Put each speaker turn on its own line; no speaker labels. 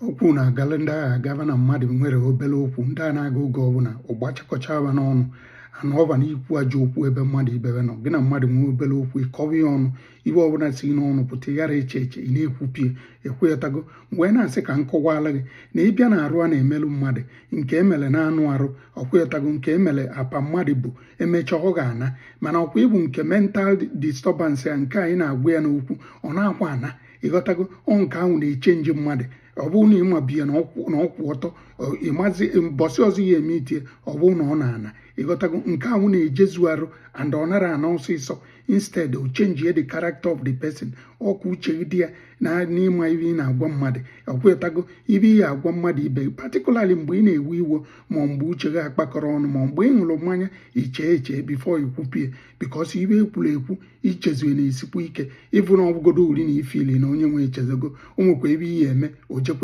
okwu na-agala ndị agha agaba na mmadụ nwere obere okwu ndị a na-aga oge ọbụla ụgbachakọchaba n'ọnụ ana ọba na ikwu ajọ okwu ebe mmadụ ibebe nọ gị na mmadụ nwee obere okwu ịkọwa ya ọnụ ibe ọbụla si n'ọnụ pụta ịghara eche eche ị na-ekwupie ekwetago mgbe na-asị ka nkọwala gị na ịbịa na arụ a na-emelụ mmadụ nke emele na anụ arụ ọkwetago nke emele apa mmadụ bụ emechaa ọ ga-ana mana ọkwa ịbụ nke mental disturbance ya nke anyị na-agwa ya n'okwu ọ na-akwa ana ịghọtago ọ nke ahụ na-echenji mmadụ ọ bụrụ na ịma biya na ọkwụ ọtọ ịmazi mbọsị ọzọ ya eme itie ọ bụrụ na ọ na-ana ịghọtago nke ahụ na-ejezu arụ and ọ nara ana ọsịsọ instead o change the character of the person ọkwa uche dị ya na n'ịma ibe ị na-agwa mmadụ ọkwetago ibe ị agwa mmadụ ibe particularly mgbe ị na-ewe iwe ma mgbe uche gị akpakọrọ ọnụ ma mgbe ị ṅụrụ mmanya iche eche before ikwupie because ibe ekwuru ekwu ichezue na-esikwa ike ịbụ na ọbụgodo uri na ifili na onye nwe echezego o nwekwa ebe ihe eme o jekwa